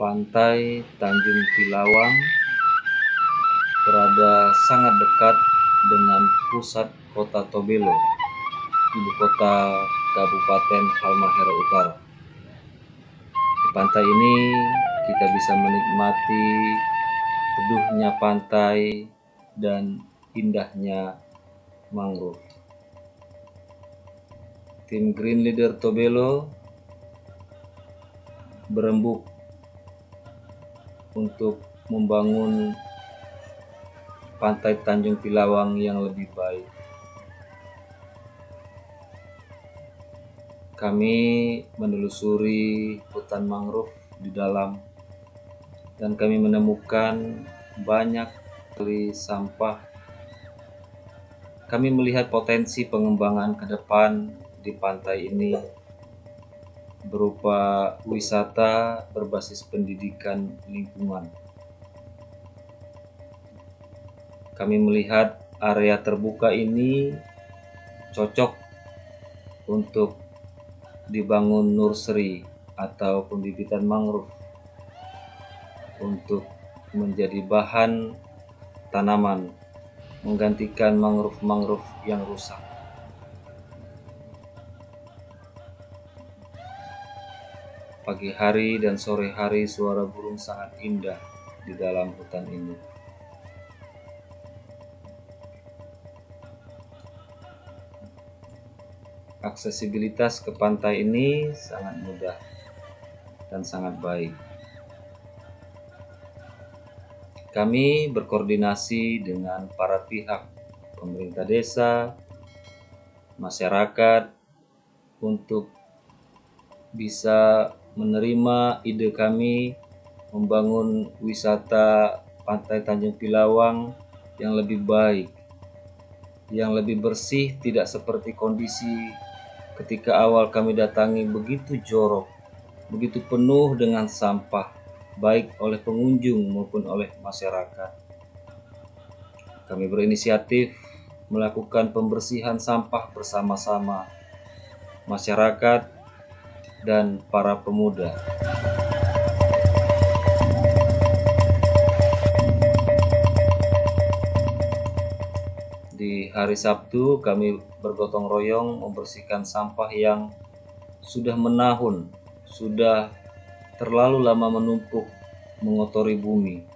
Pantai Tanjung Pilawang berada sangat dekat dengan pusat kota Tobelo, ibu kota Kabupaten Halmahera Utara. Di pantai ini kita bisa menikmati teduhnya pantai dan indahnya mangrove. Tim Green Leader Tobelo berembuk untuk membangun pantai Tanjung Pilawang yang lebih baik. Kami menelusuri hutan mangrove di dalam dan kami menemukan banyak sekali sampah. Kami melihat potensi pengembangan ke depan di pantai ini berupa wisata berbasis pendidikan lingkungan. Kami melihat area terbuka ini cocok untuk dibangun nursery atau pembibitan mangrove untuk menjadi bahan tanaman menggantikan mangrove-mangrove yang rusak. Pagi hari dan sore hari suara burung sangat indah di dalam hutan ini. Aksesibilitas ke pantai ini sangat mudah dan sangat baik. Kami berkoordinasi dengan para pihak, pemerintah desa, masyarakat, untuk bisa menerima ide kami membangun wisata Pantai Tanjung Pilawang yang lebih baik, yang lebih bersih, tidak seperti kondisi ketika awal kami datangi begitu jorok, begitu penuh dengan sampah, baik oleh pengunjung maupun oleh masyarakat. Kami berinisiatif melakukan pembersihan sampah bersama-sama masyarakat dan para pemuda. Di hari Sabtu kami bergotong royong membersihkan sampah yang sudah menahun, sudah terlalu lama menumpuk mengotori bumi.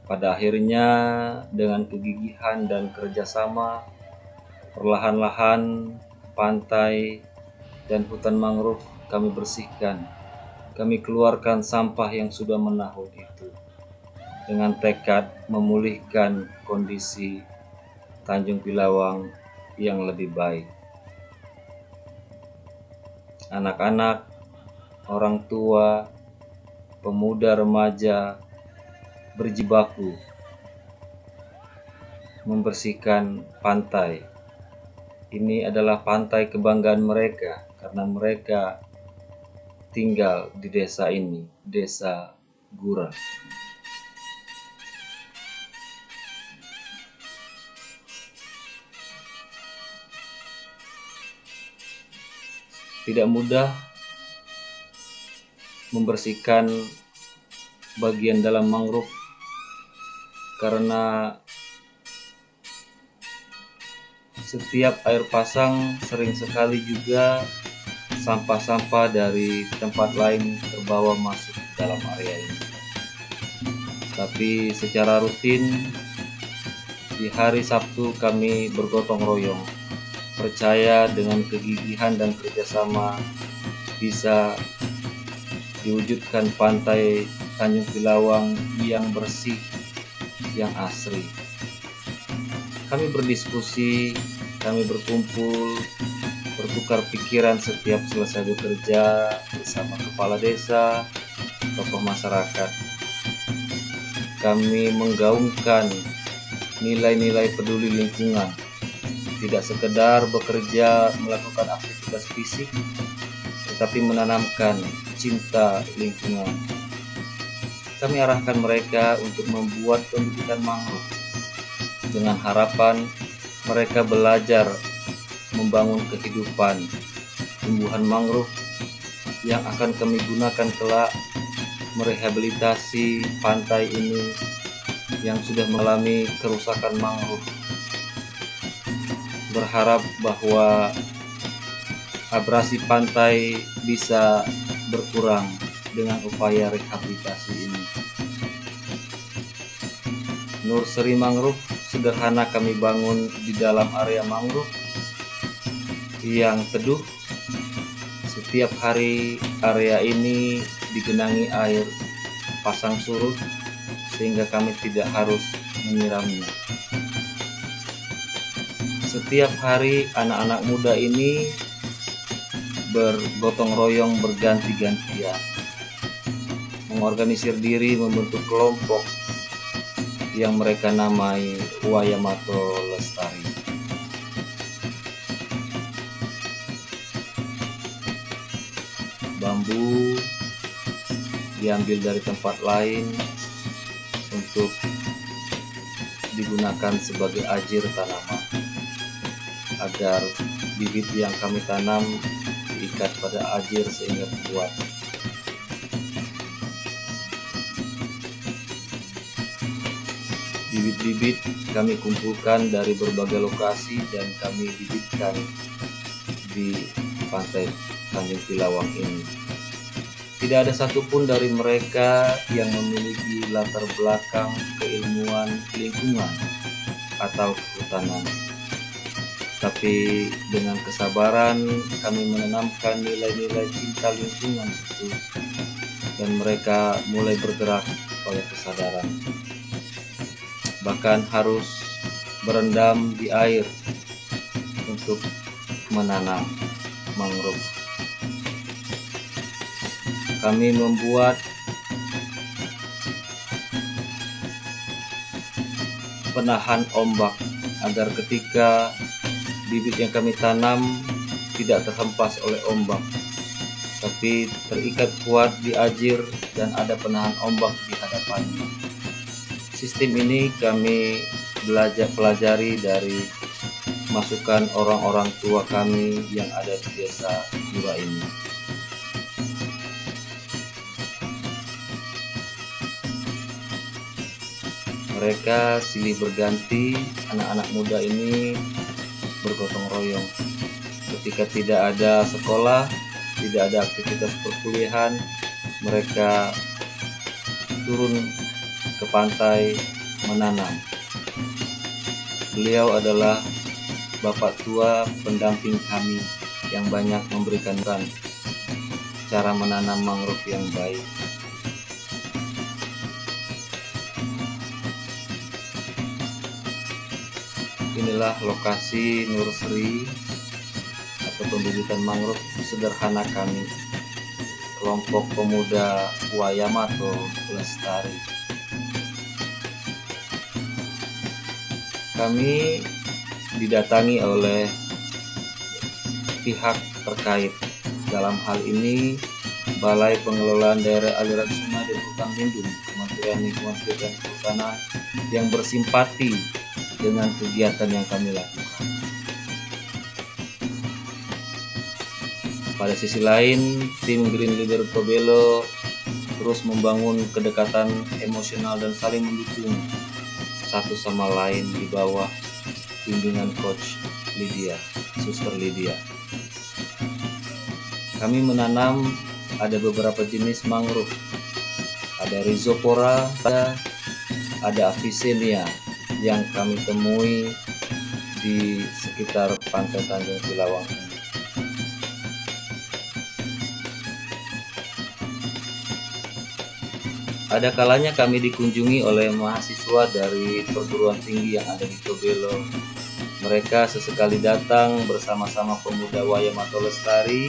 Pada akhirnya dengan kegigihan dan kerjasama, perlahan-lahan pantai dan hutan mangrove kami bersihkan. Kami keluarkan sampah yang sudah menahun itu dengan tekad memulihkan kondisi Tanjung Pilawang yang lebih baik. Anak-anak, orang tua, pemuda, remaja berjibaku membersihkan pantai. Ini adalah pantai kebanggaan mereka karena mereka tinggal di desa ini, Desa Gura. Tidak mudah membersihkan bagian dalam mangrove karena setiap air pasang sering sekali juga sampah-sampah dari tempat lain terbawa masuk dalam area ini. Tapi secara rutin di hari Sabtu kami bergotong royong, percaya dengan kegigihan dan kerjasama bisa diwujudkan pantai Tanjung Pilawang yang bersih, yang asri. Kami berdiskusi, kami berkumpul, bertukar pikiran setiap selesai bekerja bersama kepala desa, tokoh masyarakat. Kami menggaungkan nilai-nilai peduli lingkungan, tidak sekedar bekerja melakukan aktivitas fisik, tetapi menanamkan cinta lingkungan. Kami arahkan mereka untuk membuat pembibitan mangrove dengan harapan mereka belajar membangun kehidupan tumbuhan mangrove yang akan kami gunakan kelak merehabilitasi pantai ini yang sudah mengalami kerusakan mangrove. Berharap bahwa abrasi pantai bisa berkurang dengan upaya rehabilitasi ini. Nursery mangrove sederhana kami bangun di dalam area mangrove yang teduh. Setiap hari area ini digenangi air pasang surut sehingga kami tidak harus menyiramnya. Setiap hari anak-anak muda ini bergotong royong berganti-gantian mengorganisir diri membentuk kelompok yang mereka namai Wayamato Lestari. Bambu diambil dari tempat lain untuk digunakan sebagai ajir tanaman agar bibit yang kami tanam diikat pada ajir sehingga kuat. Bibit-bibit kami kumpulkan dari berbagai lokasi dan kami bibitkan di pantai Tanjung Tilawang ini. Tidak ada satupun dari mereka yang memiliki latar belakang keilmuan lingkungan atau kehutanan. Tapi dengan kesabaran kami menanamkan nilai-nilai cinta lingkungan itu dan mereka mulai bergerak oleh kesadaran. Bahkan harus berendam di air untuk menanam mangrove. Kami membuat penahan ombak agar ketika bibit yang kami tanam tidak terhempas oleh ombak, tapi terikat kuat di ajir dan ada penahan ombak di hadapannya. Sistem ini kami pelajari dari masukan orang-orang tua kami yang ada di desa Jura ini. Mereka silih berganti, anak-anak muda ini bergotong royong. Ketika tidak ada sekolah, tidak ada aktivitas perkuliahan, mereka turun ke pantai menanam. Beliau adalah bapak tua pendamping kami yang banyak memberikan cara menanam mangrove yang baik. Inilah lokasi nursery atau pembibitan mangrove sederhana kami, kelompok pemuda Wayamato Lestari. Kami didatangi oleh pihak terkait, dalam hal ini Balai Pengelolaan Daerah Aliran Sungai dan Hutan Lindung, Kementerian Lingkungan Hidup dan Kehutanan, yang bersimpati dengan kegiatan yang kami lakukan. Pada sisi lain, tim Green Leader Tobelo terus membangun kedekatan emosional dan saling mendukung satu sama lain di bawah bimbingan Coach Lydia, Suster Lydia. Kami menanam ada beberapa jenis mangrove, ada Rhizopora, ada Avicennia yang kami temui di sekitar pantai Tanjung Tilawang ini. Ada kalanya kami dikunjungi oleh mahasiswa dari perguruan tinggi yang ada di Tobelo. Mereka sesekali datang bersama-sama pemuda Wayamato Lestari,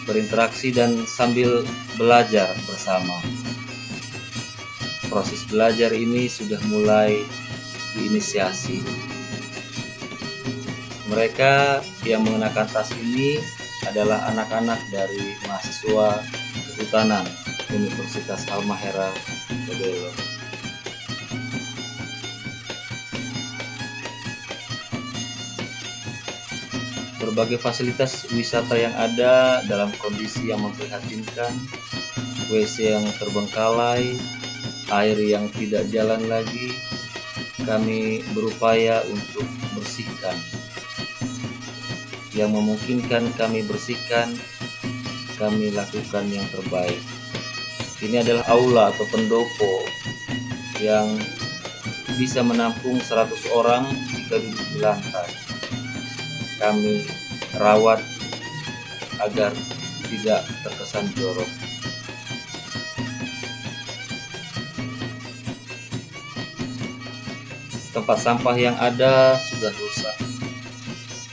berinteraksi dan sambil belajar bersama. Proses belajar ini sudah mulai diinisiasi. Mereka yang mengenakan tas ini adalah anak-anak dari mahasiswa kehutanan Universitas Halmahera Tobelo. Berbagai fasilitas wisata yang ada dalam kondisi yang memprihatinkan, WC yang terbengkalai, air yang tidak jalan lagi, kami berupaya untuk bersihkan. Yang memungkinkan kami bersihkan, kami lakukan yang terbaik. Ini adalah aula atau pendopo yang bisa menampung 100 orang jika duduk di lantai. Kami rawat agar tidak terkesan jorok. Tempat sampah yang ada sudah rusak,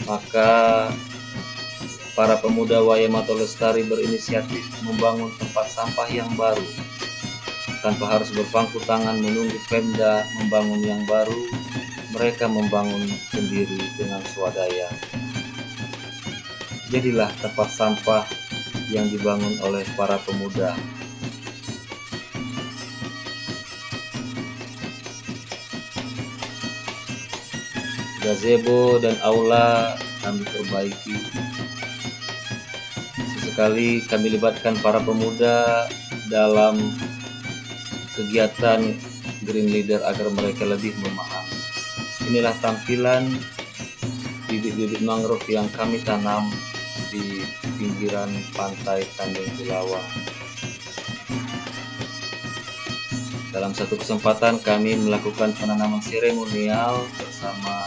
maka para pemuda Wayamato Lestari berinisiatif membangun tempat sampah yang baru. Tanpa harus berpangku tangan menunggu Pemda membangun yang baru, mereka membangun sendiri dengan swadaya. Jadilah tempat sampah yang dibangun oleh para pemuda. Gazebo dan aula kami perbaiki. Sesekali kami libatkan para pemuda dalam kegiatan Green Leader agar mereka lebih memahami. Inilah tampilan bibit-bibit mangrove yang kami tanam di pinggiran pantai Tanjung Tilawang. Dalam satu kesempatan kami melakukan penanaman seremonial bersama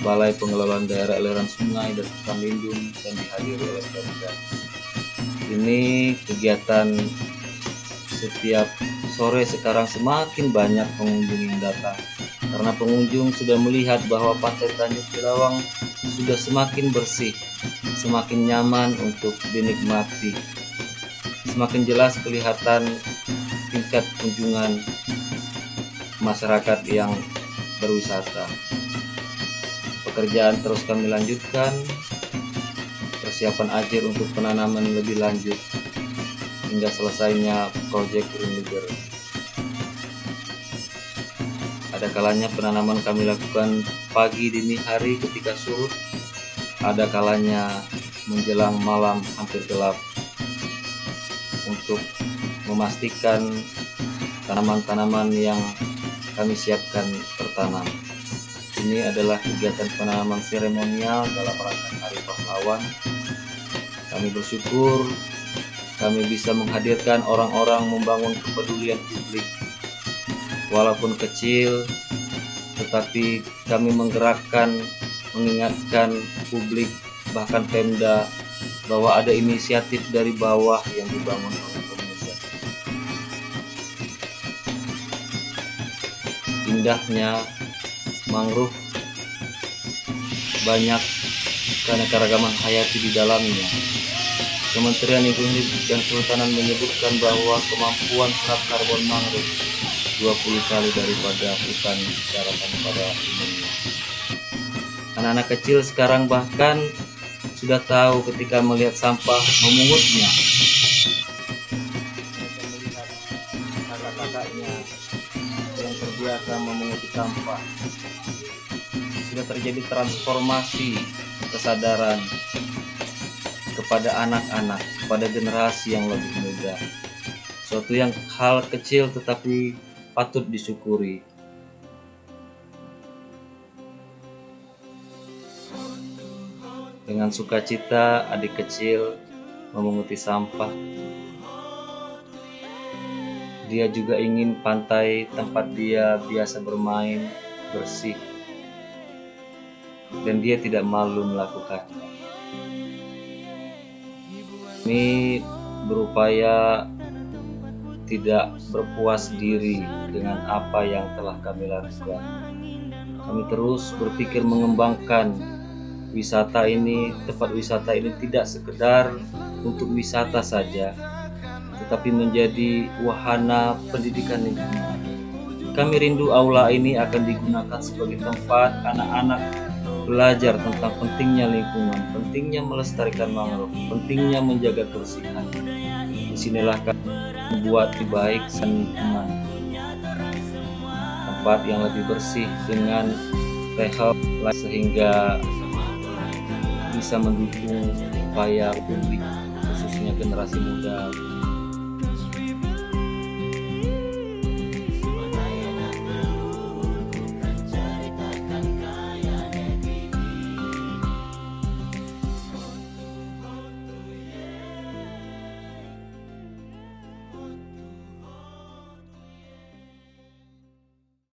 Balai Pengelolaan Daerah Aliran Sungai dan Hutan Lindung dan dihadiri oleh Pemda. Ini kegiatan setiap sore sekarang semakin banyak pengunjung yang datang karena pengunjung sudah melihat bahwa pantai Tanjung Tilawang sudah semakin bersih, semakin nyaman untuk dinikmati. Semakin jelas kelihatan tingkat kunjungan masyarakat yang berwisata. Pekerjaan terus kami lanjutkan, persiapan akhir untuk penanaman lebih lanjut hingga selesainya proyek Green Leader. Ada kalanya penanaman kami lakukan pagi dini hari ketika surut, ada kalanya menjelang malam hampir gelap untuk memastikan tanaman-tanaman yang kami siapkan tertanam. Ini adalah kegiatan penanaman seremonial dalam rangka Hari Pahlawan. Kami bersyukur kami bisa menghadirkan orang-orang membangun kepedulian publik. Walaupun kecil, tetapi kami menggerakkan, mengingatkan publik, bahkan Pemda, bahwa ada inisiatif dari bawah yang dibangun oleh pemuda. Indahnya mangrove, banyak keanekaragaman hayati di dalamnya. Kementerian Lingkungan Hidup dan Kehutanan menyebutkan bahwa kemampuan serap karbon mangrove 20 kali daripada hutan daratan pada umumnya. Anak-anak kecil sekarang bahkan sudah tahu ketika melihat sampah memungutnya. Mereka melihat kakak-kakaknya yang terbiasa memunguti sampah. Sudah terjadi transformasi kesadaran kepada anak-anak, kepada generasi yang lebih muda. Suatu yang hal kecil tetapi patut disyukuri. Dengan sukacita adik kecil memunguti sampah. Dia juga ingin pantai tempat dia biasa bermain bersih, dan dia tidak malu melakukannya. Kami berupaya tidak berpuas diri dengan apa yang telah kami lakukan. Kami terus berpikir mengembangkan wisata ini, tempat wisata ini tidak sekedar untuk wisata saja, tetapi menjadi wahana pendidikan lingkungan. Kami rindu aula ini akan digunakan sebagai tempat anak-anak belajar tentang pentingnya lingkungan, pentingnya melestarikan mangrove, pentingnya menjaga kebersihan. Disinilah kami membuat lebih baik lingkungan, tempat yang lebih bersih dengan rehab sehingga bisa mendukung upaya publik khususnya generasi muda